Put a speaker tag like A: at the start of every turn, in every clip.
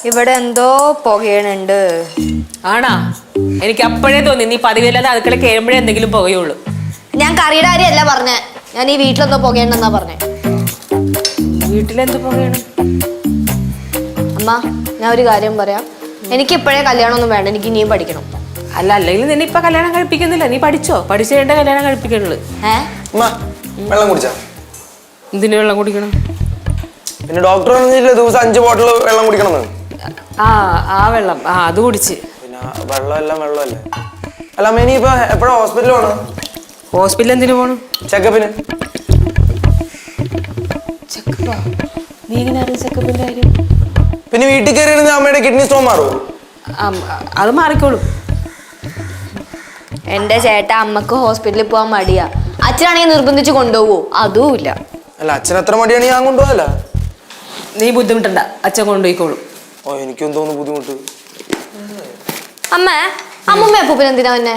A: ഇവിടെ എന്തോ പുകയണുണ്ട്.
B: ആണാ? എനിക്ക് അപ്പോഴേ തോന്നി നീ പതിവില്ലാതെ അടുക്കള കേഴുമ്പോഴേ എന്തെങ്കിലും പുകയുള്ളൂ.
A: ഞാൻ കറിയുടെ കാര്യമല്ല പറഞ്ഞേ, ഞാൻ ഈ വീട്ടിലെന്തോ പുകയുണ്ടെന്നാ പറഞ്ഞേ.
B: വീട്ടിലെന്ത് പുകയാണ്?
A: അമ്മ, ഞാൻ ഒരു കാര്യം പറയാം. എനിക്ക് ഇപ്പോഴേ കല്യാണമൊന്നും വേണ്ട, എനിക്ക് ഇനിയും പഠിക്കണം.
B: അല്ല, അല്ലെങ്കിൽ നിന്നെ ഇപ്പൊ കല്യാണം കഴിപ്പിക്കുന്നില്ല. നീ പഠിച്ചോ? പഠിച്ചു കഴിഞ്ഞ കല്യാണം കഴിപ്പിക്കുന്നുള്ളു.
C: വെള്ളം കുടിച്ചാ?
B: എന്തിനു വെള്ളം കുടിക്കണം?
C: പിന്നെ ഡോക്ടർ പറഞ്ഞില്ലേ ദിവസം 5 ബോട്ടിൽ വെള്ളം കുടിക്കണമെന്ന്.
B: ആ വെള്ളം അത് കുടിച്ച്.
C: പിന്നെ വെള്ളമല്ലേ. അല്ല അമ്മ, ഇനി ഇപ്പൊ എപ്പോഴാ ഹോസ്പിറ്റലിൽ പോകണം?
B: ഹോസ്പിറ്റലിൽ എന്തിനു പോകണം?
C: ചെക്കപ്പിന്.
B: ചെക്കപ്പാ? നീ എങ്ങനെ അറിയാം ചെക്കപ്പിന്റെ കാര്യം?
C: പിന്നെ വീട്ടിൽ കയറി അമ്മയുടെ കിഡ്നി സ്റ്റോൺ മാറുമോ?
B: അത് മാറിക്കോളും.
A: എന്റെ ചേട്ടാ, അമ്മക്ക് ഹോസ്പിറ്റലിൽ പോകാൻ മടിയാ. അച്ഛനാണെങ്കിൽ നിർബന്ധിച്ച് കൊണ്ടുപോവോ? അതും ഇല്ല.
C: അല്ല, അച്ഛൻ എത്ര മടിയാണ് ഞാൻ കൊണ്ടുപോകല.
B: നീ ബുദ്ധിമുട്ടണ്ട, അച്ഛൻ കൊണ്ടുപോയിക്കോളും.
C: എനിക്കും തോന്നുന്നു ബുദ്ധിമുട്ട്.
A: അമ്മമ്മ അപ്പൂപ്പൻ എന്തിനാ തന്നെ?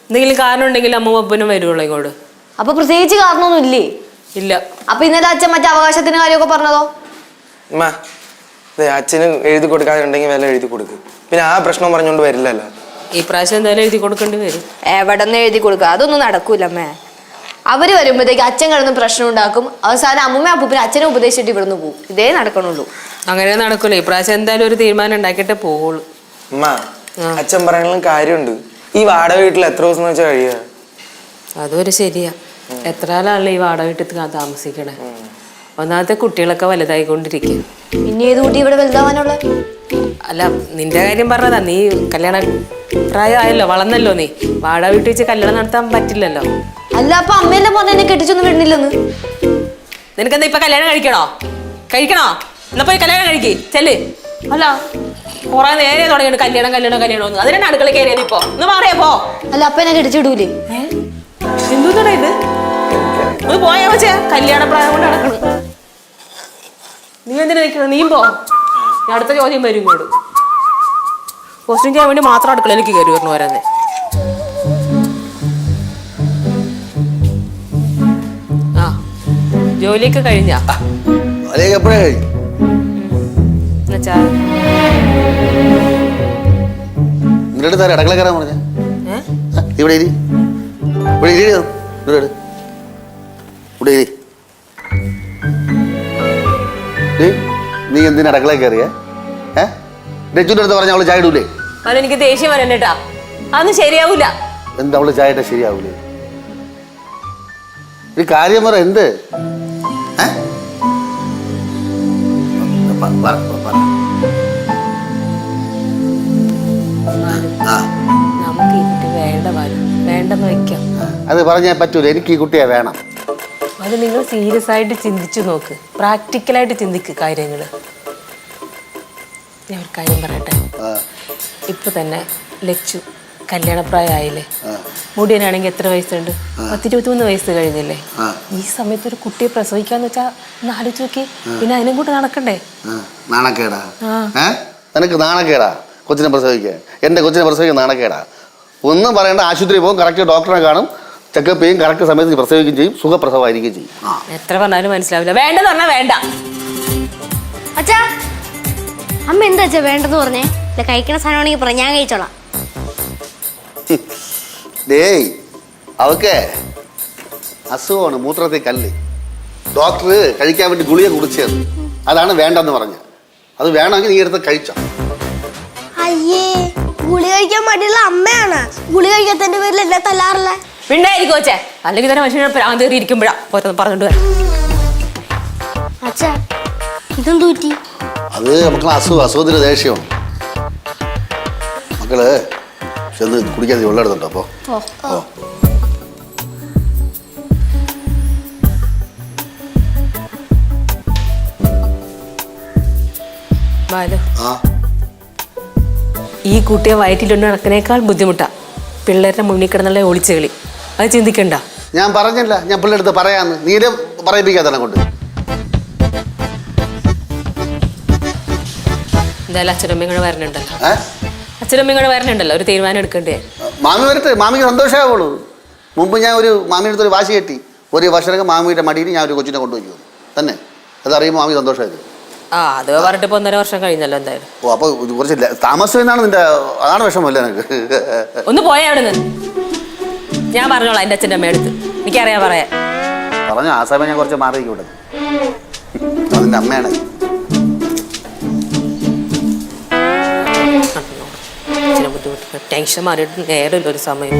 B: എന്തെങ്കിലും കാരണം ഉണ്ടെങ്കിൽ അമ്മ അപ്പനും വരുവുള്ളൂ ഇങ്ങോട്ട്.
A: അപ്പൊ പ്രത്യേകിച്ച് കാരണമൊന്നും ഇല്ലേ?
B: ഇല്ല.
A: അപ്പൊ ഇന്നലെ അച്ഛൻ മറ്റേ അവകാശത്തിന്റെ കാര്യമൊക്കെ പറഞ്ഞതോ?
C: അച്ഛന് എഴുതി കൊടുക്കാനുണ്ടെങ്കിൽ വില എഴുതി കൊടുക്കും. പിന്നെ ആ പ്രശ്നം പറഞ്ഞോണ്ട് വരില്ലല്ലോ.
B: ഈ പ്രാവശ്യം എന്തായാലും എഴുതി കൊടുക്കേണ്ടി വരും.
A: എവിടെ നിന്ന് എഴുതി കൊടുക്കുക? അതൊന്നും നടക്കൂല അമ്മേ. അവര് വരുമ്പോഴത്തേക്ക് അച്ഛൻ കിടന്ന് പ്രശ്നം ഉണ്ടാക്കും. അവസാനം അമ്മൂമ്മ അപ്പൂപ്പിനെ അച്ഛനെ ഉപദേശിച്ചിട്ട് ഇവിടുന്ന് പോകും. ഇതേ നടക്കണുള്ളൂ.
B: അങ്ങനെ നടക്കൂല. ഈ പ്രാവശ്യം എന്തായാലും ഒരു തീരുമാനം ഉണ്ടാക്കിയിട്ടേ പോവുള്ളൂ.
C: അച്ഛൻ പറയാനുള്ള കാര്യമുണ്ട്. ഈ വാടക വീട്ടിൽ എത്ര ദിവസം വെച്ചാൽ കഴിയുക?
B: അതൊരു ശരിയാ. എത്ര ആളാണല്ലോ ഈ വാടക വീട്ടിൽ താമസിക്കണേ. ഒന്നാമത്തെ കുട്ടികളൊക്കെ വലുതായിക്കൊണ്ടിരിക്കും.
A: പിന്നെ ഏത് കുട്ടി ഇവിടെ വലുതാവാനുള്ള?
B: അല്ല, നിന്റെ കാര്യം പറഞ്ഞതാ. നീ കല്യാണ പ്രായമായല്ലോ, വളർന്നല്ലോ. നീ വാടക വീട്ടിൽ വെച്ച് കല്യാണം നടത്താൻ പറ്റില്ലല്ലോ.
A: അല്ല, അപ്പൊ അമ്മയെല്ലാം പറഞ്ഞ എന്നെ കെട്ടിച്ചൊന്നും വിടുന്നില്ലെന്ന്.
B: നിനക്കെന്താ ഇപ്പൊ കല്യാണം കഴിക്കണോ? എന്നാ പോയി കല്യാണം കഴിക്കേ ചെല്ല്. അല്ല, കുറെ നേരെ തുടങ്ങിയിട്ട് കല്യാണം അതിനാണ് അടുക്കള കയറിയത്. ഇപ്പൊ ഒന്ന് മാറിയപ്പോ.
A: അല്ല, അപ്പൊ എന്നെ കെട്ടിച്ചിടൂലേ?
B: എന്തോന്നാ ഇത്? ഒന്ന് പോയാ വെച്ചാ കല്യാണ പ്രായം കൊണ്ട് നടക്കണം. നീ എന്തിനാ നിൽക്കണം? നീയും പോ. ഞാൻ അടുത്ത ചോദ്യം വരും ഇങ്ങോട്ട്. പോസ്റ്റിംഗ് ചെയ്യാൻ വേണ്ടി മാത്രം അടുക്കളയിലേക്ക് കയറി വരണം വരാന്നേ. ജോലിയൊക്കെ കഴിഞ്ഞാ?
D: എപ്പോഴാ കഴിഞ്ഞു? നിന്റെ അടുത്ത് അടുക്കള കയറാൻ പറഞ്ഞ? ഇവിടെ നീ എന്തിനാ അടുക്കള കയറിയ? രജുന്റെ അടുത്ത് പറഞ്ഞ അവള് ചായ ഇടൂലേ?
B: എനിക്ക് ദേഷ്യം വരണ്ടേട്ടാ. അതൊന്നും ശരിയാവൂല.
D: എന്താ അവള് ചായ ഇട്ടാ ശരിയാവൂലേ? ഒരു കാര്യം പറ. എന്ത്?
B: നമുക്ക് ഈ കുട്ടി വേണ്ടെന്ന് വെക്കാം.
D: അത് പറഞ്ഞാൽ പറ്റൂല. എനിക്ക് ഈ കുട്ടിയെ വേണം.
B: അത് നിങ്ങൾ സീരിയസ് ആയിട്ട് ചിന്തിച്ചു നോക്ക്. പ്രാക്ടിക്കലായിട്ട് ചിന്തിക്ക് കാര്യങ്ങള്. ഞാൻ ഒരു കാര്യം പറയട്ടെ. ഇപ്പൊ തന്നെ ലച്ചു കല്യാണപ്രായമായില്ലേ? മുടിയനാണെങ്കിൽ എത്ര വയസ്സുണ്ട്? 10-23 വയസ്സ് കഴിഞ്ഞില്ലേ? ഈ സമയത്ത് ഒരു കുട്ടിയെ പ്രസവിക്കാന്ന് വെച്ചാ ഒന്ന് ആലോചിച്ച് നോക്കി. പിന്നെ അതിനും കൂടെ നടക്കണ്ടേ?
D: നാണക്കേടാ? നിനക്ക് നാണക്കേടാ കൊച്ചിനെ പ്രസവിക്കാൻ? എന്റെ കൊച്ചിനെ പ്രസവിക്കാൻ നാണക്കേടാ? ഒന്നും പറയേണ്ട. ആശുപത്രി പോകും, കറക്റ്റ് ഡോക്ടറെ കാണും, ചെക്കപ്പ് ചെയ്യും, കറക്റ്റ് സമയത്ത് പ്രസവിക്കുകയും ചെയ്യും, സുഖപ്രസവമായിരിക്കുകയും ചെയ്യും.
B: എത്ര പറഞ്ഞാലും മനസ്സിലാവില്ല. വേണ്ടെന്ന് പറഞ്ഞാൽ വേണ്ട.
E: അച്ഛാ, അമ്മ എന്താ അച്ഛാ വേണ്ടെന്ന് പറഞ്ഞേ? കഴിക്കണ സാധനമാണെങ്കിൽ പറ, ഞാൻ കഴിച്ചോളാം.
D: ഡേയ്, അവക്ക് അസുഖമാണ്, മൂത്രത്തിൽ കല്ല്. ഡോക്ടർ കഴിക്കാൻ വേണ്ടി ഗുളിക കുടിച്ചത്. അതാണ് വേണ്ടെന്ന് പറഞ്ഞത്. അത് വേണമെങ്കിൽ നീ എടുത്ത് കഴിച്ചോ.
E: അയ്യേ, ഗുളിക കഴിക്കാൻ മടിയുള്ള അമ്മയാണ്. ഗുളിക കഴിക്കാത്തതിന്റെ പേരിൽ എന്നെ തല്ലാറില്ല.
B: പിണ്ടായിരിക്കും കൊച്ചേ. അല്ലെങ്കിൽ തന്നെ മനുഷ്യനെ പ്രാന്തി ഇരിക്കുമ്പോഴാ പറഞ്ഞിട്ട് വരാം.
E: അച്ഛാ, ഇതും തൂറ്റി.
D: അത് മക്കളെ അസുഖത്തിന് ദേഷ്യമാണ്. മക്കള് ചെന്ന് കുടിക്കാതെ വെള്ളം എടുത്തുണ്ടോ? അപ്പോ
B: ഈ കുട്ടിയെ വയറ്റിലുണ്ട് നടക്കുന്നേക്കാൾ ബുദ്ധിമുട്ടാ പിള്ളേരുടെ മുന്നിൽ കിടന്നുള്ള ഒളിച്ചു കളി. അത് ചിന്തിക്കണ്ട.
D: ഞാൻ പറഞ്ഞില്ല, ഞാൻ പിള്ളേടുത്ത് പറയാന്ന്. നീരെ പറയിപ്പിക്കാതെ കൊണ്ട്.
B: എന്തായാലും അച്ഛനമ്മയും കൂടെ വരണുണ്ടല്ലോ. അച്ഛനമ്മയും കൂടെ വരണുണ്ടല്ലോ. ഒരു തീരുമാനം എടുക്കണ്ടേ?
D: മാമി വരട്ടെ. മാമിക്ക് സന്തോഷമാവുള്ളൂ. മുമ്പ് ഞാൻ ഒരു മാമിയുടെ അടുത്തൊരു വാശി കെട്ടി. ഒരു വർഷമൊക്കെ മാമിയുടെ മടിയിൽ ഞാൻ ഒരു കൊച്ചിനെ കൊണ്ടുപോയി തന്നെ. അതറിയുമ്പോൾ മാമി സന്തോഷമായിരുന്നു.
B: ആ അത് പറഞ്ഞിട്ട് ഇപ്പൊ 1.5 വർഷം കഴിഞ്ഞല്ലോ എന്തായാലും.
D: ഓ അപ്പൊ കുറച്ച് താമസിച്ചെന്നാണ് നിന്റെ, അതാണ് വിഷമല്ലേ നിനക്ക്?
B: ഒന്ന് പോയാ അവിടെ നിന്ന്. ഞാൻ പറഞ്ഞോളാം എൻ്റെ അച്ഛൻ്റെ അമ്മ എടുത്ത്, എനിക്കറിയാം പറയാൻ.
D: പറഞ്ഞു ആ സമയം ഞാൻ കുറച്ച് മാറിയിരിക്കും ഇവിടെ. അതിന്റെ അമ്മയാണ്.
B: ബുദ്ധിമുട്ട് ടെൻഷൻ മാറിയിട്ട് നേരമില്ല ഒരു സമയം.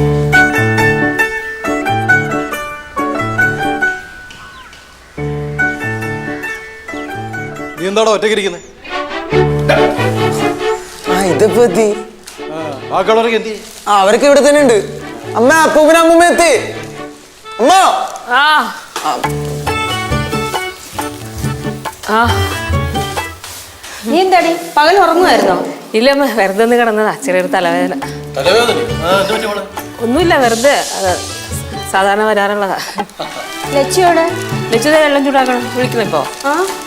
F: നീ എന്താടോ ഒറ്റയ്ക്ക് ഇരിക്കുന്നത്?
C: ഇതിപ്പോ എത്തി.
F: ബാക്കിയുള്ളവരൊക്കെ എന്തി?
C: അവരൊക്കെ ഇവിടെ തന്നെ ഉണ്ട്. അമ്മ അപ്പൂപ്പന അമ്മൂമ്മ എത്തി. അമ്മ
B: ആ ആ
G: നീ എന്താടി പകൽ ഉറങ്ങുമായിരുന്നോ?
B: ഇല്ല അമ്മ, വെറുതെ ഒന്ന് കിടന്നതാ, ചെറിയൊരു തലവേദന. ഒന്നുമില്ല, വെറുതെ സാധാരണ വരാറുള്ളതാ.
G: ലക്ഷ്യോടെ
B: ലക്ഷ്യത വെള്ളം ചൂടാക്കണം, വിളിക്കണം ഇപ്പോ.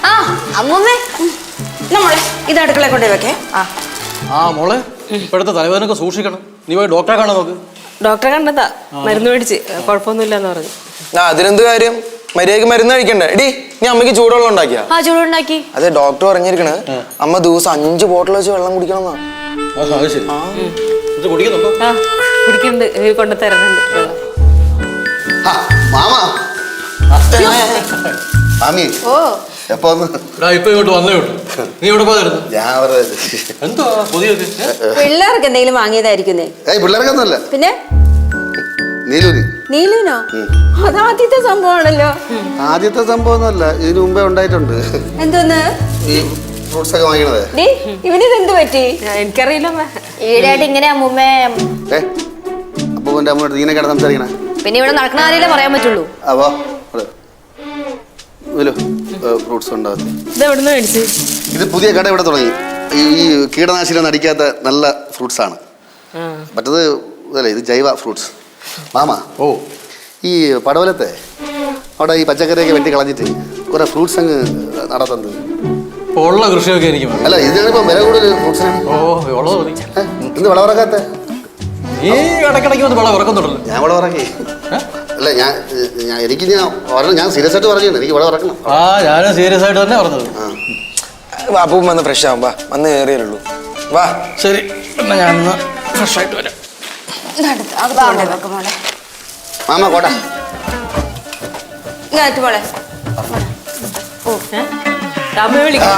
A: ആ അമ്മൂമ്മേ,
G: നമ്മളെ ഇത് അടുക്കള കൊണ്ടേ വെക്കേ.
F: ആ മോളെ, ഇപ്പോഴത്തെ തലവേദനൊക്കെ സൂക്ഷിക്കണം. നീ പോയി ഡോക്ടറെ കാണാൻ നോക്ക്.
B: ഡോക്ടറെ കണ്ടതാ, മരുന്ന് മേടിച്ച് കുഴപ്പമൊന്നുമില്ലെന്ന് പറഞ്ഞു.
C: അതിനെന്ത് കാര്യം? മര്യാദക്ക് മരുന്ന് കഴിക്കണ്ടേ? എടി നീ അമ്മയ്ക്ക് ചൂടുവെള്ളം ഉണ്ടാക്കിയാ?
A: ആ ചൂടുണ്ടാക്കി.
C: അതെ, ഡോക്ടർ പറഞ്ഞിരിക്കണേ അമ്മ ദിവസം 5 ബോട്ടിൽ വെച്ച് വെള്ളം കുടിക്കണം എന്നാ.
F: അത് ശരി. ഇത് കുടിക്കുന്നുണ്ടോ?
B: ആ കുടിക്കുന്നുണ്ട്, ഇവർ കൊണ്ടു തരുന്നുണ്ട് വെള്ളം.
D: മാമ മാമി
A: ഓ
D: എപ്പോ വന്ന്?
F: ഇപ്പൊ ഇങ്ങോട്ട് വന്നേ ഉള്ളൂ. നീ എവിടെ പോയിരുന്നു?
D: ഞാൻ
F: എന്തോ പുതിയ
G: പിള്ളേർക്ക് എന്തെങ്കിലും വാങ്ങിയതായിരിക്കുന്നേ.
D: പിള്ളേർക്കൊന്നുമല്ല,
G: പിന്നെ
D: നീലൂരി.
G: നീലുവിനോ? അതാദ്യത്തെ സംഭവമാണല്ലോ.
D: ആദ്യത്തെ സംഭവം ഒന്നുമല്ല, ഇതിനു മുമ്പേ ഉണ്ടായിട്ടുണ്ട്.
G: എന്തോന്ന്
D: ഈ ഫ്രൂട്ട്സ് ഒക്കെ വാങ്ങിക്കണത്.
G: ഡി ഇവനിതെന്ത് പറ്റി?
B: എനിക്കറിയില്ല അമ്മ.
A: ഈടായിട്ട് ഇങ്ങനെ അമ്മൂമ്മേ.
D: അപ്പൊ എന്റെ അമ്മയോട് നീനെ കിടന്ന് സംസാരിക്കണേ.
A: പിന്നെ ഇവിടെ നടക്കണ കാര്യമല്ലേ പറയാൻ പറ്റുള്ളൂ.
D: അപ്പോ ഫ്രൂട്ട്സ് ഉണ്ടാകും.
B: ഇത് എവിടുന്ന് മേടിച്ച്?
D: ഇത് പുതിയ കട ഇവിടെ തുടങ്ങി. ഈ കീടനാശിനിയൊന്നും അടിക്കാത്ത നല്ല ഫ്രൂട്ട്സ് ആണ്. മറ്റത് ഇതല്ലേ, ഇത് ജൈവ ഫ്രൂട്ട്സ്. മാമ,
F: ഓ
D: ഈ പടവലത്തെ അവിടെ ഈ പച്ചക്കറിയൊക്കെ വെട്ടി കളഞ്ഞിട്ട് കുറെ ഫ്രൂട്ട്സ് അങ്ങ് നടത്തുന്നത്.
F: ഉള്ള കൃഷിയൊക്കെ എനിക്ക് വേണം.
D: അല്ല, ഇതിനിപ്പോ വില കൂടുതൽ ഫ്രൂട്ട്സിനാണ്.
F: ഓ ഉള്ളത് മതി.
D: എന്ത് വിളവിറക്കാത്ത?
F: നീ ഇടയ്ക്കിടയ്ക്ക് വന്ന് വിളവ് ഇറക്കുന്നുണ്ടല്ലോ.
D: ഞാൻ വിളവിറക്കി. അല്ല, ഞാൻ സീരിയസ് ആയിട്ട് പറഞ്ഞു, എനിക്ക് വിളവിറക്കണം.
F: ആ ഞാനും സീരിയസ് ആയിട്ട് തന്നെ പറഞ്ഞത്.
C: അപ്പൂപ്പ വന്ന് ഫ്രഷ് ആവുമ്പോ വന്ന് കയറിയുള്ളൂ. വാ.
F: ശരി, എന്നാ ഞാനൊന്ന് ഫ്രഷ് ആയിട്ട് വരാം.
D: മാമ കോട്ട
G: ഇങ്ങോട്ട് മോളെ.
B: അമ്മ വിളിക്കാം.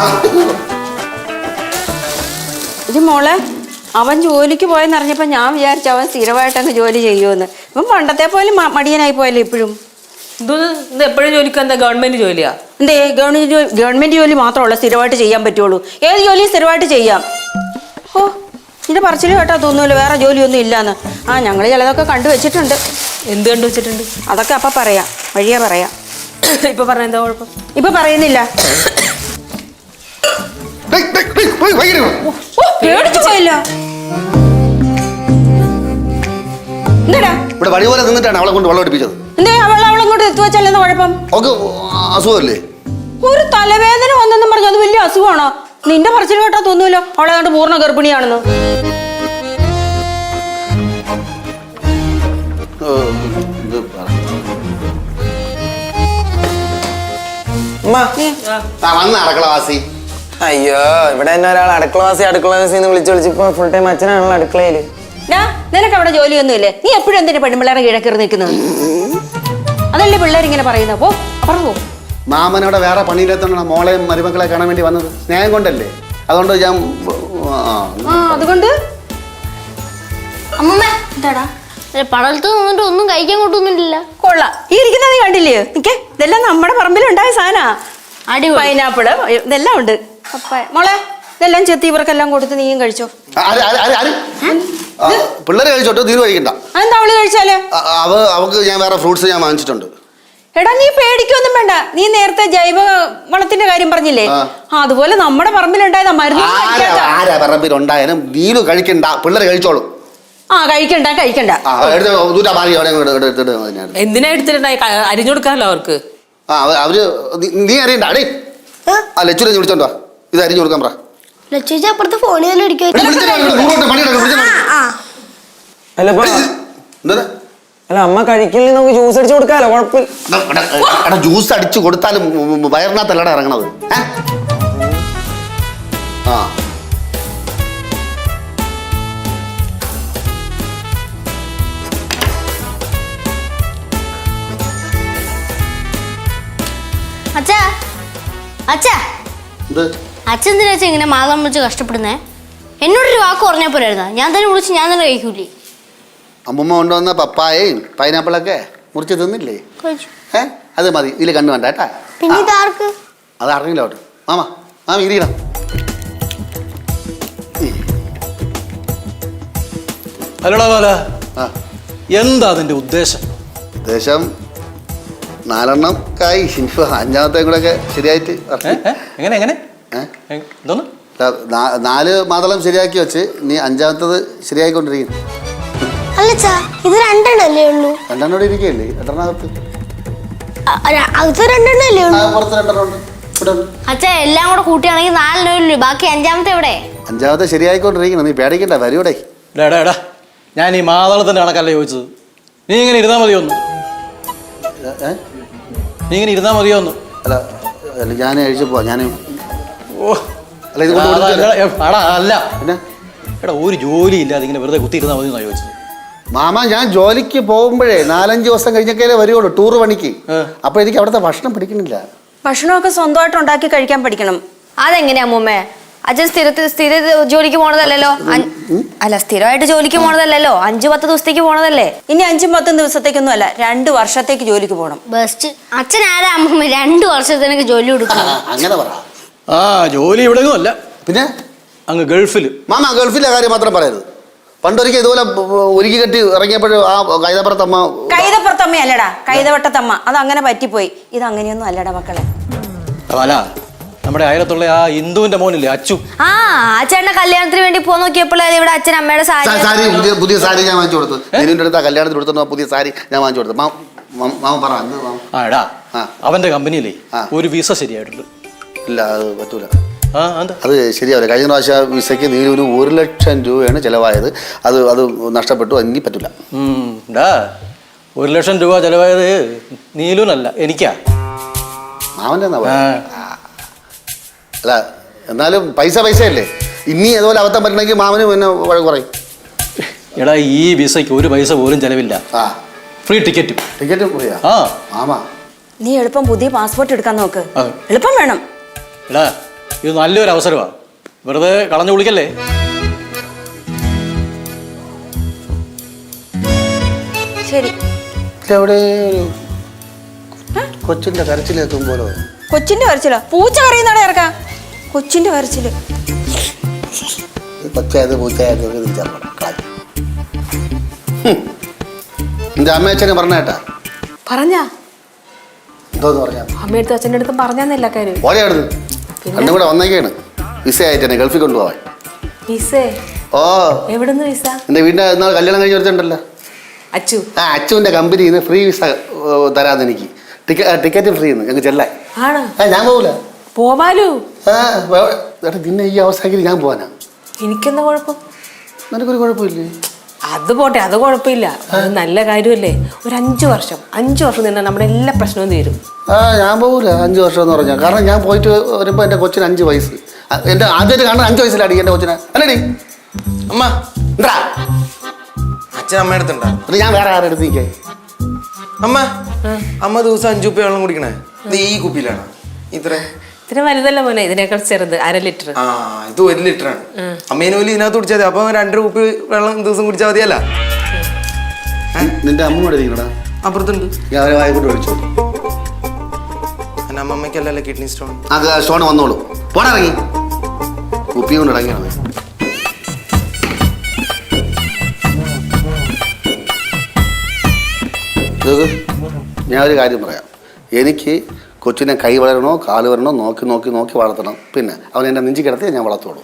G: ഇത് മോളെ, അവൻ ജോലിക്ക് പോയെന്നറിഞ്ഞപ്പോ ഞാൻ വിചാരിച്ചു അവൻ സ്ഥിരമായിട്ടങ്ങ് ജോലി ചെയ്യുമെന്ന്. ഇവൻ പണ്ടത്തെ പോലെ മടിയനായി പോയല്ലേ ഇപ്പോഴും.
B: ഇത് എപ്പോഴും ജോലിക്ക് എന്താ ഗവൺമെന്റ് ജോലിയാ?
G: എന്തേ ഗവൺമെന്റ് ജോലി മാത്രമല്ല സ്ഥിരമായിട്ട് ചെയ്യാൻ പറ്റുള്ളൂ. ഏത് ജോലിയും സ്ഥിരമായിട്ട് ചെയ്യാം. ഓ, നിന്റെ പറച്ചിൽ കേട്ടാ തോന്നുമല്ലോ വേറെ ജോലിയൊന്നും ഇല്ലാന്ന്. ആ, ഞങ്ങൾ ചിലതൊക്കെ കണ്ടുവച്ചിട്ടുണ്ട്.
B: എന്ത് കണ്ടുവച്ചിട്ടുണ്ട്?
G: അതൊക്കെ അപ്പൊ പറയാം, വഴിയാ പറയാം.
B: ഇപ്പൊ പറഞ്ഞ എന്താ കുഴപ്പം?
G: ഇപ്പൊ പറയുന്നില്ല. പേടിച്ചു പോയല്ലോ. എന്താടാ
D: ഇവിടെ വഴി പോലെ നിന്നിട്ടാണ് അവളെ കൊണ്ട് വെള്ളം അടിപ്പിച്ചത്.
G: എന്തേ അവളെ ഇങ്ങോട്ട് എത്തു വെച്ചല്ലെന്ന് കുഴപ്പം?
D: അവൾക്ക് അസുഖമല്ലേ?
G: ഒരു തലവേദന വന്നെന്നും പറഞ്ഞു, അത് വലിയ അസുഖമാണോ? നിന്റെ പറച്ചിൽ കേട്ടാ തോന്നൂല്ലോ അവളെ കണ്ട് പൂർണ്ണ ഗർഭിണിയാണെന്ന്.
D: വന്ന് അടക്കളവാസി.
C: അയ്യോ, ഇവിടെ തന്നെ ഒരാൾ അടുക്കളവാസി എന്ന് വിളിച്ചിപ്പോ ഫുൾ ടൈം അച്ഛനാണല്ലോ അടുക്കളയില്.
G: നിനക്ക് അവിടെ ജോലിയൊന്നും ഇല്ലേ? നീ എപ്പോഴും എന്തിനാ പെൺപിള്ളേരെ കിഴക്കേറി നിൽക്കുന്നത്? അതല്ലേ പിള്ളേരിങ്ങനെ പറയുന്നത്. പോ, പറഞ്ഞു പോ.
D: മാമനോടെ വേറെ പണിയിലെത്തോണ്ടാണ് മോളെയും മരുമക്കളെ കാണാൻ വേണ്ടി വന്നത്. സ്നേഹം കൊണ്ടല്ലേ? അതുകൊണ്ട് ഞാൻ
G: അതുകൊണ്ട്
E: അമ്മമ്മ എന്താടാ പടലത്ത് നിന്നിട്ട് ഒന്നും കഴിക്കാൻ കൊണ്ടൊന്നുമില്ല.
G: കൊള്ളാം. ഈ ഇരിക്കുന്ന നീ കണ്ടില്ലേ? നിക്കേ, ഇതെല്ലാം നമ്മുടെ പറമ്പിലുണ്ടായ സാധനാ. പൈനാപ്പിള് ഇതെല്ലാം ഉണ്ട്. മോളെ, ഇതെല്ലാം ചെത്തി ഇവർക്കെല്ലാം കൊടുത്ത് നീയും കഴിച്ചോ.
D: പിള്ളേരെ കഴിച്ചോട്ടോ, തീരെ കഴിക്കണ്ട.
G: അതെന്താ അവള് കഴിച്ചാല്?
D: അവക്ക് ഞാൻ വേറെ ഫ്രൂട്ട്സ് ഞാൻ വാങ്ങിച്ചിട്ടുണ്ട്.
G: എടാ, നീ പേടിക്കൊന്നും വേണ്ട. നീ നേരത്തെ ജൈവ വളത്തിന്റെ കാര്യം പറഞ്ഞില്ലേ? അതുപോലെ നമ്മുടെ പറമ്പിലുണ്ടായതാ. മരുന്ന്
D: ആരാ പറമ്പിലുണ്ടായാലും നീലു കഴിക്കണ്ട, പിള്ളേരെ കഴിച്ചോളൂ.
G: കഴിക്കണ്ട.
B: എന്തിനാ എടുത്തിട്ടുണ്ടായി? അരിഞ്ഞു കൊടുക്കാമല്ലോ അവർക്ക്.
D: അവര് നീ അറിയണ്ട. അടേ ആ ലച്ചുനെ വിളിച്ചോണ്ടോ, ഇത് അരിഞ്ഞു കൊടുക്കാൻ പറ.
E: ലക്ഷ്യ അപ്പുറത്ത് ഫോണിൽ
C: അല്ല, അമ്മ കഴിക്കില്ല, നമുക്ക് ജ്യൂസ് അടിച്ചു കൊടുക്കാലോ, കുഴപ്പമില്ല.
D: ജ്യൂസ് അടിച്ചു കൊടുത്താലും വയറിനകത്തല്ലട ഇറങ്ങണത്. ആ
E: അച്ഛാ അച്ഛാ
D: ഇത്
E: അച്ഛൻ എന്തിനാ അച്ഛാ ഇങ്ങനെ മാതളം വെച്ച് കഷ്ടപ്പെടുന്നേ? എന്നോടൊരു വാക്ക് പറഞ്ഞാൽ പോരായിരുന്നോ? ഞാൻ തന്നെ വിളിച്ച് ഞാൻ തന്നെ കഴിക്കൂലേ?
D: അമ്മൂമ്മ കൊണ്ടുവന്ന പപ്പായയും പൈനാപ്പിളൊക്കെ മുറിച്ച് തിന്നില്ലേ?
E: കഴിച്ചു.
D: അത് മതി, ഇതിൽ കണ്ണു വേണ്ട കേട്ടാ.
E: പിന്നെ ഇതാർക്ക്?
D: അത് അറിയില്ല കേട്ടോ. മാമ ഇരിക്കണം.
F: അല്ലടാ ബാല,
D: ആ
F: എന്താ അതിന്റെ ഉദ്ദേശം?
D: ഉദ്ദേശം 4 കായി, ഇനിയിപ്പോ 5-മത്തെയും കൂടെ ഒക്കെ ശരിയായിട്ട്
F: എങ്ങനെ എങ്ങനെ
D: ഏ?
F: എന്തോന്ന്?
D: 4 മാതളം ശരിയാക്കി വെച്ച് നീ 5-മത്തത് ശരിയായിക്കൊണ്ടിരിക്കും.
E: അല്ലച്ചാ ഇത് 2 എണ്ണല്ലേ ഉള്ളൂ?
D: 2 എണ്ണം ഇവിടെ ഇരിക്കുകയല്ലേ? 2 എണ്ണകത്ത്
E: അത് 2 എണ്ണല്ലേ ഉള്ളൂ?
D: പുറത്ത് 2 എണ്ണം ഉണ്ട്, ഇവിടെ ഉണ്ട്.
E: അച്ഛാ എല്ലാം കൂടെ കൂട്ടിയാണെങ്കിൽ 4 എണ്ണ, ബാക്കി 5-മത്തെ എവിടെ?
D: 5-മത്തെ ശരിയായിക്കൊണ്ടിരിക്കണം, നീ പേടിക്കണ്ട, വരൂടെ.
F: എടാ ഞാൻ ഈ മാതളത്തിന്റെ കണക്കല്ല ചോദിച്ചത്. നീ ഇങ്ങനെ ഇരുന്നാ മതിയോന്ന്? നീ ഇങ്ങനെ ഇരുന്നാ മതിയോന്ന്?
D: അല്ല ഞാൻ കഴിച്ചു പോവാ. ഞാൻ
F: ഓ
D: അല്ല ഇത് കൊണ്ട് കൊടുത്തില്ല.
F: അല്ല
D: പിന്നെ
F: എടാ ഒരു ജോലി ഇല്ലാതെ ഇങ്ങനെ വെറുതെ കുത്തിയിരുന്നാ മതി എന്നാ ചോദിച്ചത്.
D: മാമ ഞാൻ ജോലിക്ക് പോകുമ്പോഴേ 4-5 ദിവസം കഴിഞ്ഞൊക്കെ വരുവുള്ളൂ, ടൂർ പണിക്ക്. അപ്പൊ എനിക്ക് അവിടുത്തെ ഭക്ഷണം പിടിക്കണില്ല.
G: ഭക്ഷണമൊക്കെ സ്വന്തമായിട്ട് ഉണ്ടാക്കി കഴിക്കാൻ പഠിക്കണം.
A: അതെങ്ങനെയാ അമ്മൂമ്മേ? അച്ഛൻ സ്ഥിര ജോലിക്ക് പോണതല്ലല്ലോ. അല്ല സ്ഥിരമായിട്ട് ജോലിക്ക് പോണതല്ലല്ലോ, 5-10 ദിവസത്തേക്ക് പോണതല്ലേ.
G: ഇനി 5-10 ദിവസത്തേക്കൊന്നും അല്ല, 2 വർഷത്തേക്ക് ജോലിക്ക് പോകണം.
E: ബെസ്റ്റ്. അച്ഛൻ ആരാ അമ്മ 2 വർഷത്തേക്ക് ജോലി കൊടുക്കണം?
D: അങ്ങനെ പറ.
F: ആ ജോലി ഇവിടെയൊന്നും അല്ല,
D: പിന്നെ
F: അങ്ങ് ഗൾഫിൽ.
D: മാമ ഗൾഫിലെ കാര്യം മാത്രം പറയരുത്. പണ്ടൊരിക്കൽ ഇതുപോലെ ഒരുക്കി കെട്ടി ഇറങ്ങിയപ്പോഴും ആ കൈതപ്പുറത്തമ്മ.
G: കൈതപ്പുറത്തമ്മ അല്ലടാ, കൈതവട്ടത്തമ്മ. അത് അങ്ങനെ പറ്റിപ്പോയി. ഇത് അങ്ങനെയൊന്നും അല്ലടാ മക്കളെ.
F: അല്ല നമ്മുടെ അയലത്തുള്ള ആ ഹിന്ദുവിന്റെ മോനില്ലേ അച്ചു,
A: ആ അച്ഛന്റെ കല്യാണത്തിന് വേണ്ടി പോ നോക്കിയപ്പോഴേ ഇവിടെ അച്ഛൻ അമ്മയുടെ
D: സാരി പുതിയ സാരി ഞാൻ വാങ്ങിച്ചു കൊടുത്തു. നിന്റെ അടുത്ത് ആ കല്യാണത്തിന് കൊടുത്തു പുതിയ സാരി ഞാൻ വാങ്ങിച്ചു കൊടുത്തു. മാമ പറ.
F: ആ എടാ
D: ആ.
F: അവന്റെ കമ്പനിയിലേ
D: ആ.
F: ഒരു വിസ ശരിയായിട്ടുണ്ട്.
D: ഇല്ല അത് പറ്റൂല.
F: എന്താ
D: അത് ശരിയാവില്ല. കഴിഞ്ഞ പ്രാവശ്യം വിസയ്ക്ക് നീലൂന് 1 ലക്ഷം രൂപയാണ് ചിലവായത്. അത് നഷ്ടപ്പെട്ടു. എനിക്ക് പറ്റൂല.
F: 1 ലക്ഷം രൂപ ചെലവായത് നീലൂനല്ല, എനിക്കാ.
D: മാമൻ്റെ എന്നാ അല്ല എന്നാലും പൈസയല്ലേ. ഇനി അതുപോലെ അബദ്ധം പറ്റണമെങ്കിൽ മാമന് പിന്നെ വഴക്ക് പറയും.
F: എടാ ഈ വിസയ്ക്ക് 1 പൈസ പോലും ചെലവില്ല. ഫ്രീ ടിക്കറ്റും.
D: ടിക്കറ്റും ഫ്രീയാ?
F: ആ
D: മാമാ
G: നീ എളുപ്പം പുതിയ പാസ്പോർട്ട് എടുക്കാൻ നോക്ക്.
F: അതെ.
G: എളുപ്പം വേണം.
F: എടാ ഇത് നല്ലൊരു അവസരമാണ്, വെറുതെ കളഞ്ഞു കുളിക്കല്ലേ.
G: ശരി.
D: ഇവിടെ കൊച്ചിന്റെ കരച്ചിലെത്തും പോലെ.
G: കൊച്ചിന്റെ വരച്ചില്ല, പൂച്ച കറിയുന്നാടെ ഇറക്കാം. കൊച്ചിന്റെ വരച്ചില്.
D: കൊച്ചായത് പൂച്ചയായത് എന്റെ അമ്മയച്ഛനെ പറഞ്ഞ കേട്ടാ?
B: പറഞ്ഞാ
D: എന്തോന്ന് പറഞ്ഞ?
B: അമ്മയടുത്ത് അച്ഛൻ്റെ അടുത്തും പറഞ്ഞാന്നല്ല കാര്യം.
D: ഓലെയാടുന്നു രണ്ടും കൂടെ വന്നേക്കാണ് വിസ ആയിട്ട് തന്നെ ഗൾഫിൽ കൊണ്ടുപോവാൻ.
B: വിസേ?
D: ഓ
B: എവിടുന്ന് വിസ?
D: എന്റെ വീടിന്റെ നാൾ കല്യാണം കഴിഞ്ഞ് വരുത്തുണ്ടല്ലോ
B: അച്ചു.
D: ആ അച്ചുവിന്റെ കമ്പനിയിൽ നിന്ന് ഫ്രീ വിസ തരാന്ന് എനിക്ക്. ടിക്കറ്റ് ഫ്രീ ഞങ്ങൾക്ക് ചെല്ലാൻ.
B: ആണോ?
D: ഞാൻ പോകൂല.
B: പോവാലോ.
D: നിന്നെ ഈ അവസ്ഥയിൽ ഞാൻ പോവാനാ?
B: എനിക്കെന്താ കുഴപ്പം?
D: നിനക്കൊരു കുഴപ്പമില്ലേ?
B: അത് പോട്ടെ, അത് കുഴപ്പമില്ല. അത് നല്ല കാര്യമല്ലേ. ഒരു 5 വർഷം നിന്നാൽ നമ്മുടെ എല്ലാ പ്രശ്നവും തീരും.
D: ഞാൻ പോകൂല 5 വർഷം എന്ന് പറഞ്ഞാൽ. കാരണം ഞാൻ പോയിട്ട് വരുമ്പോ എന്റെ കൊച്ചിന് 5 വയസ്സ്. എന്റെ ആദ്യമായിട്ട് കാണുന്നത് 5 വയസ്സിലാടി എന്റെ കൊച്ചിനെ. അല്ലേടി
C: അമ്മ
D: എന്താ
C: അച്ഛൻ അമ്മയുടെ അടുത്തുണ്ടാ?
D: പിന്നെ ഞാൻ വേറെ ആരുടെ അടുത്ത് നിൽക്കേ?
C: അമ്മ ദിവസം 5 കുപ്പി വെള്ളം കുടിക്കണേ. ഇത് ഈ കുപ്പിയിലാണ്
B: ഇത്ര വലുതല്ല മോനെ, ഇതിനേക്കാൾ ചെറുത് 1/2 ലിറ്റർ.
C: ഇത് 1 ലിറ്ററാണ്. അമ്മേനെ പോലും ഇതിനകത്ത് കുടിച്ചാൽ മതി. അപ്പൊ 2 കുപ്പി വെള്ളം ദിവസം കുടിച്ചാൽ മതിയല്ല.
D: നിന്റെ അമ്മൂടെ ഇരിക്കണ
C: അപ്പുറത്തുണ്ട്.
D: ഞാൻ അവരെ വായിക്കൊണ്ട് വിളിച്ചു.
C: എന്റെ അമ്മമ്മയ്ക്കല്ലല്ലോ കിഡ്നി സ്റ്റോൺ.
D: അത് സ്റ്റോൺ വന്നോളൂ. പോണിറങ്ങി കുപ്പി കൊണ്ട് ഇറങ്ങിയാണ്. ഞാൻ ഒരു കാര്യം പറയാം. എനിക്ക് കൊച്ചിനെ കൈ വളരണോ കാല് വരണോ നോക്കി വളർത്തണം. പിന്നെ അവൻ എന്നെ നെഞ്ചി കിടത്തി ഞാൻ വളർത്തോളൂ.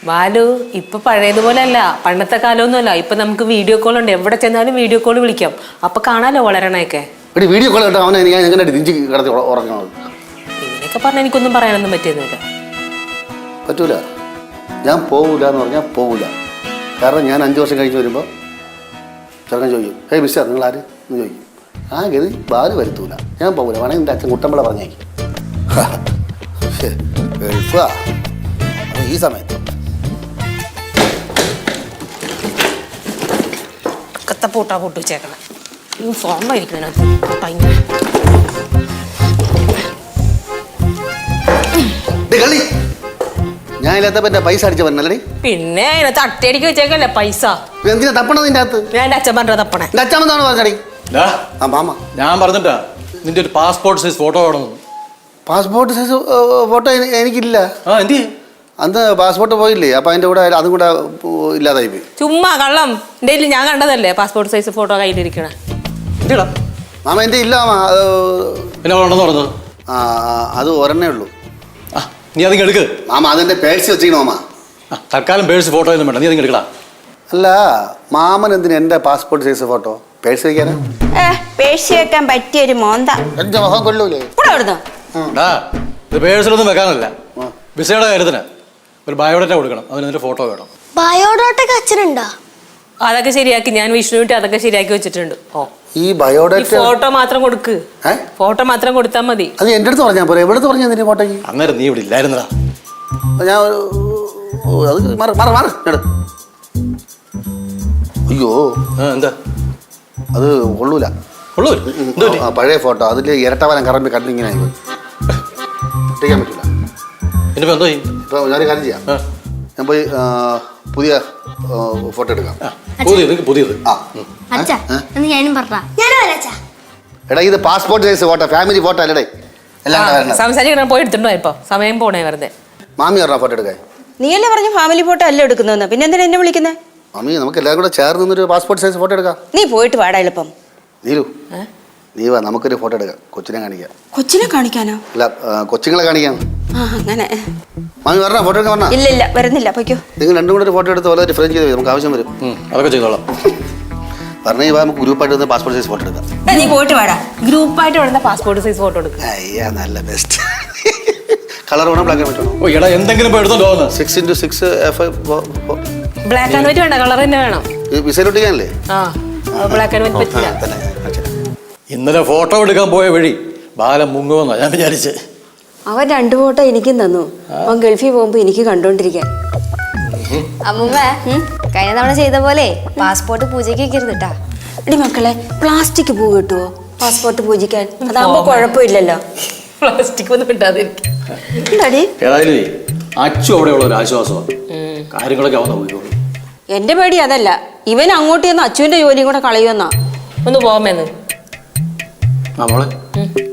B: ബാലു ഇപ്പൊ പഴയതുപോലെ അല്ല, പണ്ടത്തെ കാലമൊന്നുമല്ല. ഇപ്പൊ നമുക്ക് വീഡിയോ കോൾ ഉണ്ട്, എവിടെ ചെന്നാലും വീഡിയോ കോൾ വിളിക്കാം. അപ്പൊ കാണാലോ വളരണയൊക്കെ.
D: ഇവിടെ വീഡിയോ കോൾ കേട്ടോ അവനെ ഞാൻ എങ്ങനെ നെഞ്ചി കിടത്തി ഉറങ്ങണത്?
B: ഇങ്ങനെയൊക്കെ പറഞ്ഞാൽ എനിക്കൊന്നും പറയാനൊന്നും പറ്റിയൊന്നുമില്ല.
D: പറ്റൂല. ഞാൻ പോകൂല എന്ന് പറഞ്ഞാൽ പോകൂല. കാരണം ഞാൻ 5 വർഷം കഴിഞ്ഞ് വരുമ്പോൾ ചെറുക്കൻ ചോദിക്കും, ഹേയ് മിസ്റ്റർ നിങ്ങൾ ആര് എന്ന് ചോദിക്കും. ആ ഗതി ബാല് വരുത്തൂല. ഞാൻ പോകൂല. വേണമെങ്കിൽ എൻ്റെ അച്ഛൻ കുട്ടമ്പിള പറഞ്ഞേക്കും. ഈ സമയത്ത്
B: ഇല്ലാത്ത പൂട്ടാ പൊട്ടി വെച്ചേക്കണം. ഈ ഫോണിലായിരിക്കണതിനകത്ത് പൂട്ടാ ഇങ്ങനെ.
D: കളി ഞാൻ ഇല്ലാത്തപ്പോ എന്റെ പൈസ അടിച്ച പറഞ്ഞല്ലേ?
B: പിന്നെ അതിനകത്ത് അട്ടയടിക്ക് വെച്ചേക്കല്ലേ പൈസ.
D: എന്തിനാ തപ്പണത് നിന്റെ അകത്ത്?
B: ഞാൻ എൻ്റെ അച്ഛൻ പറഞ്ഞ തപ്പണേ.
D: എന്റെ അച്ഛനെന്താണ് പറഞ്ഞടി?
F: ഡാ,
D: ആ മാമ
F: ഞാൻ പറഞ്ഞിട്ടാ നിന്റെ ഒരു പാസ്പോർട്ട് സൈസ് ഫോട്ടോ വേണമെന്ന്.
D: പാസ്പോർട്ട് സൈസ് ഫോട്ടോ എനിക്കില്ല.
F: ആ എന്തി
D: അന്ന് പാസ്പോർട്ട് പോയില്ലേ, അപ്പൊ അതിന്റെ കൂടെ അതും കൂടെ ഇല്ലാതായി പോയി.
B: ചുമ്മാ കള്ളം. എൻ്റെ ഞാൻ കണ്ടതല്ലേ പാസ്പോർട്ട് സൈസ് ഫോട്ടോ കയ്യിലിരിക്കണേ.
F: എന്തിടാ
D: മാമ എന്റെ ഇല്ല മാമ.
F: പിന്നെ ഉണ്ടെന്ന് പറഞ്ഞത്?
D: ആ അത് ഒരെണ്ണേ ഉള്ളൂ.
F: ആ നീ അതിങ്ങ് എടുക്ക്.
D: മാമ അതെന്റെ പേഴ്സ് വെച്ചിരിക്കണോ മാമ?
F: ആ തൽക്കാലം പേഴ്സ് ഫോട്ടോ ഒന്നും വേണ്ട, നീ അതിങ്ങ് എടുക്കടാ.
D: അല്ല മാമൻ എന്തിനാ എന്റെ പാസ്പോർട്ട് സൈസ് ഫോട്ടോ പേഴ്സ് വെക്കാനാ?
G: പേഴ്സ് വെക്കാൻ പറ്റിയൊരു മോന്ത.
D: എന്റെ മുഖം കൊള്ളൂലേ?
G: ഇവിടെ എവിടുന്നോ?
F: ഡാ ഇത് പേഴ്സിലൊന്നും വെക്കാനല്ല, വിസയുടെ കാര്യത്തിന് ഒരു ബയോഡേറ്റ കൊടുക്കണം, അതിന് നിന്റെ ഫോട്ടോ വേണം.
E: ബയോഡാട്ടൊക്കെ അച്ഛനുണ്ടോ?
B: അതൊക്കെ ശരിയാക്കി ഞാൻ വിഷ്ണുവിട്ട് അതൊക്കെ ശരിയാക്കി വെച്ചിട്ടുണ്ട്. ഓ
D: ഈ ബയോഡേറ്റ
B: ഫോട്ടോ മാത്രം കൊടുക്ക്. ഫോട്ടോ മാത്രം കൊടുത്താൽ മതി.
D: അത് എന്റെ അടുത്ത് പറഞ്ഞാൽ പോരെ? എവിടെ പറഞ്ഞ നിന്റെ ഫോട്ടോയ്ക്ക്?
F: അന്നേരം നീ ഇവിടെ ഇല്ലായിരുന്നടാ.
D: ഞാൻ അത് മാറ് മാറ് മാറ് ഇങ്ങട്. അയ്യോ
F: എന്താ
D: അത് കൊള്ളൂല.
F: ഉള്ളൂ
D: ആ, പഴയ ഫോട്ടോ അതിൽ ഇരട്ടവനം കറമ്പി കണ്ടിങ്ങനെ ആയി പോയി. ഒട്ടിക്കാൻ പറ്റില്ല.
F: ഇനിയിപ്പോ എന്തോ ചെയ്യും?
D: ഇപ്പൊ ഞാനൊരു കാര്യം ചെയ്യാം, ഞാൻ പോയി പുതിയ ഫോട്ടോ എടുക്കാം.
F: പുതിയത്
D: ആ
E: അച്ഛാ എന്ന് ഞാനും പറഞ്ഞ ഞാനും വരാം അച്ഛാ.
D: എടാ ഇത് passport size photo, family photo അല്ലേ? എല്ലാം വരണം.
B: സംസാരിക്കണം, പോയി എടുത്തിട്ടുണ്ടോ? ഇപ്പൊ സമയം പോണേ വെറുതെ.
D: മാമി പറഞ്ഞ ഫോട്ടോ എടുക്കാൻ.
G: നീയല്ലേ പറഞ്ഞ ഫാമിലി ഫോട്ടോ അല്ല എടുക്കുന്നതെന്ന്, പിന്നെ എന്തിനാ എന്നെ വിളിക്കുന്നത്?
D: മാമി നമുക്ക് എല്ലാവരും കൂടെ ചേർന്ന് നിന്നൊരു പാസ്പോർട്ട് സൈസ് ഫോട്ടോ എടുക്കാം.
G: നീ പോയിട്ട് വാടാ എളുപ്പം.
D: നീലു നീ വാ, നമുക്കൊരു ഫോട്ടോ എടുക്കാം, കൊച്ചിനെ കാണിക്കാം.
G: കൊച്ചിനെ കാണിക്കാനോ?
D: അല്ല കൊച്ചുങ്ങളെ കാണിക്കാം.
G: ആ അങ്ങനെ.
D: മാമി പറഞ്ഞ ഫോട്ടോ എടുക്കാൻ പറഞ്ഞ?
G: ഇല്ല ഇല്ല വരുന്നില്ല, പൊയ്ക്കോ.
D: നിങ്ങൾ രണ്ടും കൂടെ ഒരു ഫോട്ടോ എടുത്ത് വളരെ ഫ്രെയിം ചെയ്ത് നമുക്ക് ആവശ്യം വരും.
F: അതൊക്കെ ചെയ്തോളാം.
D: പറഞ്ഞ നമുക്ക് ഗ്രൂപ്പായിട്ട് വന്ന് പാസ്പോർട്ട് സൈസ് ഫോട്ടോ എടുക്കാം.
G: നീ പോയിട്ട് വാടാ.
B: ഗ്രൂപ്പായിട്ട് വേണ്ട പാസ്പോർട്ട് സൈസ് ഫോട്ടോ എടുക്കുക.
D: അയ്യാ നല്ല ബെസ്റ്റ്. കളർ വേണം, ബ്ലാക്ക് ആൻഡ് വൈറ്റ് വേണം.
F: ഓ എടാ എന്തെങ്കിലും പോയി എടുത്തോണ്ട് പോകുന്നു.
D: 6x6
B: ബ്ലാക്ക് ആൻഡ് വൈറ്റ് വേണ്ട, കളർ തന്നെ വേണം.
D: വിസയിലൊട്ടിക്കാനല്ലേ?
B: ആ ബ്ലാക്ക് ആൻഡ് വൈറ്റ് പറ്റില്ല.
F: ഇന്നലെ ഫോട്ടോ എടുക്കാൻ പോയ വഴി ബാലം മുങ്ങുമെന്നാ ഞാൻ വിചാരിച്ചേ.
G: അവൻ 2 ഫോട്ടോ എനിക്കും തന്നു. അവൻ ഗൾഫിൽ പോകുമ്പോ എനിക്ക് കണ്ടോണ്ടിരിക്കാൻ.
A: അമ്മൂമ്മ കഴിഞ്ഞ തവണ ചെയ്ത പോലെ പാസ്പോർട്ട് പൂജയ്ക്ക് വെക്കരുത് കേട്ടാ.
G: എടി മക്കളെ, പ്ലാസ്റ്റിക് പൂ കിട്ടുമോ പാസ്പോർട്ട് പൂജിക്കാൻ? അതാകുമ്പോ കുഴപ്പമില്ലല്ലോ.
B: പ്ലാസ്റ്റിക് ഒന്നും കിട്ടാതിരിക്കും.
G: എന്താടി?
F: ഏതായാലും അച്ചു അവിടെയുള്ള ഒരു ആശ്വാസമാണ്, കാര്യങ്ങളൊക്കെ അവന്ന് പോയിക്കോളൂ.
G: എന്റെ പേടി അതല്ല, ഇവൻ അങ്ങോട്ട് ചെന്ന് അച്ചുവിന്റെ ജോലിയും കൂടെ കളയുമെന്നാ.
B: ഒന്ന് പോകാമെന്ന്.
F: ആ മോളെ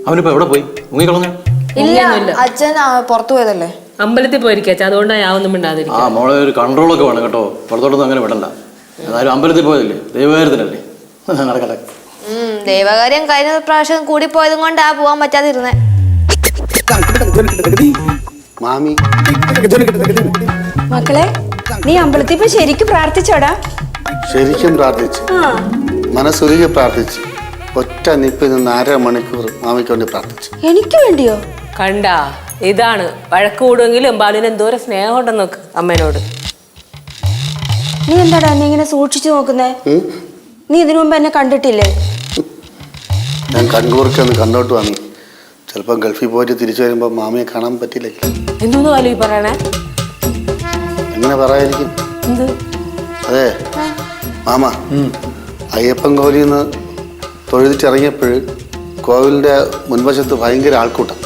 F: അവനിപ്പോ എവിടെ പോയി? മുങ്ങിക്കളഞ്ഞ?
A: ഇല്ല അച്ഛൻ പുറത്തു പോയതല്ലേ.
B: അമ്പലത്തിൽ പോയിരിക്കാച്ച, അതുകൊണ്ടാണ് ഞാൻ ഒന്നും മിണ്ടാതിരിക്കും.
F: ആ മോളെ ഒരു കൺട്രോളൊക്കെ വേണം കേട്ടോ, പുറത്തോട്ടൊന്നും അങ്ങനെ വിടണ്ട. ഏതായാലും അമ്പലത്തിൽ പോയതല്ലേ, ദൈവകാര്യത്തിനല്ലേ, നടക്കട്ടെ.
A: ദൈവകാര്യം കഴിഞ്ഞ പ്രാവശ്യം കൂടി പോയതും കൊണ്ടാ പോവാൻ പറ്റാതിരുന്നേ.
D: മാമി
G: മക്കളെ, നീ അമ്പലത്തിൽ ഇപ്പൊ ശരിക്കും പ്രാർത്ഥിച്ചോടാ?
D: ശരിക്കും പ്രാർത്ഥിച്ചു, മനസ്സുരുകി പ്രാർത്ഥിച്ചു. ഒറ്റ നിപ്പിൽ നിന്ന് 1/2 മണിക്കൂർ മാമിക്ക് വേണ്ടി പ്രാർത്ഥിച്ചു.
G: എനിക്ക് വേണ്ടിയോ?
B: കണ്ടാ, ഇതാണ് വഴക്ക് കൂടുമെങ്കിലും ബാലുവിന് എന്തോരം സ്നേഹം ഉണ്ടെന്ന് നോക്ക് അമ്മേനോട്.
G: നീ എന്താടാ നീ ഇങ്ങനെ സൂക്ഷിച്ചു നോക്കുന്നേ? നീ ഇതിനു മുമ്പ് എന്നെ കണ്ടിട്ടില്ലേ?
D: ഞാൻ കണ്ണൂർക്ക് ഒന്ന് കണ്ടോട്ട് വാങ്ങി. ചിലപ്പോൾ ഗൾഫിൽ പോയിട്ട് തിരിച്ചു വരുമ്പോൾ മാമിയെ കാണാൻ പറ്റില്ല.
B: എന്തോന്ന് ബാലു ഈ പറയണേ?
D: എങ്ങനെ പറയായിരിക്കും?
B: എന്ത്?
D: അതെ മാമ, അയ്യപ്പൻ കോവിലിൽ നിന്ന് തൊഴുതിട്ടിറങ്ങിയപ്പോൾ കോവിലിൻ്റെ മുൻവശത്ത് ഭയങ്കര ആൾക്കൂട്ടം.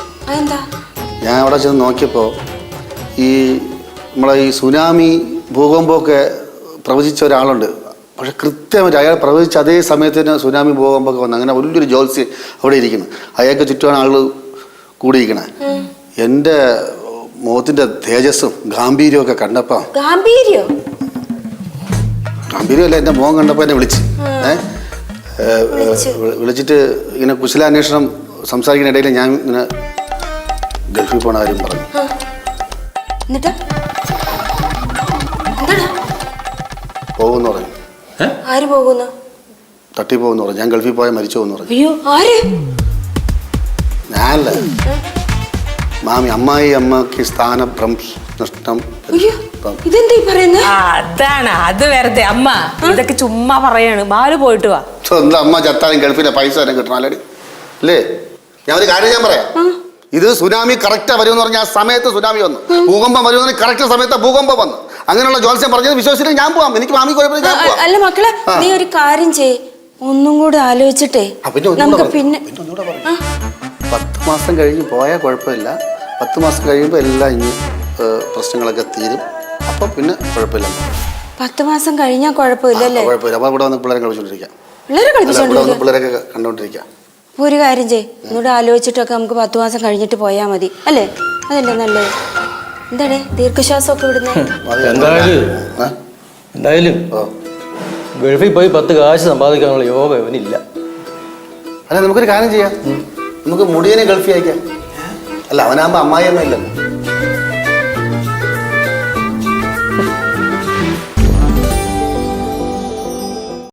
D: ഞാൻ അവിടെ ചെന്ന് നോക്കിയപ്പോൾ ഈ നമ്മളെ ഈ സുനാമി ഭൂകമ്പമൊക്കെ പ്രവചിച്ച ഒരാളുണ്ട്. പക്ഷെ കൃത്യമായിട്ട് അയാൾ പ്രവചിച്ച അതേ സമയത്ത് തന്നെ സുനാമി ഭൂകമ്പമൊക്കെ വന്നു. അങ്ങനെ വലിയൊരു ജോത്സ്യം അവിടെ ഇരിക്കുന്നു. അയാൾക്ക് ചുറ്റുമാണ് ആളുകൾ കൂടിയിരിക്കണേ. എൻ്റെ മുഖത്തിൻ്റെ തേജസ്സും ഗാംഭീര്യവും ഒക്കെ കണ്ടപ്പോൾ ഗാംഭീര്യമല്ല, എൻ്റെ മുഖം കണ്ടപ്പോൾ എന്നെ വിളിച്ചിട്ട് ഇങ്ങനെ കുശലാന്വേഷണം സംസാരിക്കുന്ന ഇടയിൽ ഞാൻ ഇങ്ങനെ ഗൾഫിൽ പോണ കാര്യം പറഞ്ഞു. പോകുമെന്ന് പറഞ്ഞു.
G: ആര് പോകുന്നു?
D: തട്ടി പോകുമെന്ന് പറഞ്ഞു. ഞാൻ ഗൾഫിൽ പോയാൽ മരിച്ചു പോകുന്നു പറഞ്ഞു.
G: അയ്യോ, ആര്?
D: ഞാനല്ല മാമി. അമ്മക്ക് സ്ഥാനഭ്രം നഷ്ടം.
B: അതാണ് അത്. വെറുതെ അമ്മ ഇതൊക്കെ ചുമ്മാ പറയാണ്. ബാലു പോയിട്ട് വാ.
D: സ്വന്തം അമ്മ ചത്താലും ഗൾഫിലെ പൈസ തന്നെ കിട്ടണം അല്ലേ? അല്ലേ? ഞാൻ ഒരു കാര്യം ഞാൻ പറയാം. ഇത് സുനാമി കറക്റ്റാ വരുമെന്ന് പറഞ്ഞാൽ ആ സമയത്ത് സുനാമി വന്നു. ഭൂകമ്പം വരുമെന്ന് കറക്റ്റ് സമയത്ത് ഭൂകമ്പം വന്നു. അങ്ങനെയുള്ള ജോത്സ്യം പറഞ്ഞത് വിശ്വസിച്ചിട്ട് ഞാൻ പോവാം. എനിക്ക് മാമി കുഴപ്പമില്ല, ഞാൻ പോവാം.
G: അല്ല മക്കളെ, നീ ഒരു കാര്യം ചെയ്, ഒന്നും കൂടെ ആലോചിച്ചിട്ടേ
D: പിന്നെ
G: നമുക്ക് പിന്നെ
D: 10 മാസം കഴിഞ്ഞ് പോയാൽ കുഴപ്പമില്ല. 10 മാസം കഴിയുമ്പോൾ എല്ലാം ഇനി പ്രശ്നങ്ങളൊക്കെ തീരും. അപ്പം പിന്നെ കുഴപ്പമില്ല.
G: 10 മാസം കഴിഞ്ഞാൽ കുഴപ്പമില്ലല്ലേ?
D: കുഴപ്പമില്ല. അപ്പോൾ ഇവിടെ വന്ന് പിള്ളേരെ കളിച്ചോണ്ടിരിക്കാം.
G: പിള്ളേരെ കളിപ്പിച്ചോണ്ടിരിക്കാം.
D: പിള്ളേരൊക്കെ കണ്ടോണ്ടിരിക്കാം.
G: അപ്പോൾ ഒരു കാര്യം ചെയ്, ഒന്നുകൂടെ ആലോചിച്ചിട്ടൊക്കെ നമുക്ക് 10 മാസം കഴിഞ്ഞിട്ട് പോയാൽ മതി അല്ലേ? അതല്ലേ നല്ലത്? എന്താണ് ദീർഘശ്വാസമൊക്കെ വിടുന്നത്?
F: എന്തായാലും ഗൾഫിൽ പോയി 10 കാശ് സമ്പാദിക്കാനുള്ള യോഗ ഇവനില്ല.
D: അല്ല, നമുക്കൊരു കാര്യം ചെയ്യാം. നമുക്ക് മുടിയനെ ഗൾഫിൽ അയക്കാം. അല്ല, അവനാകുമ്പോൾ അമ്മായിയമ്മ ഇല്ലല്ലോ.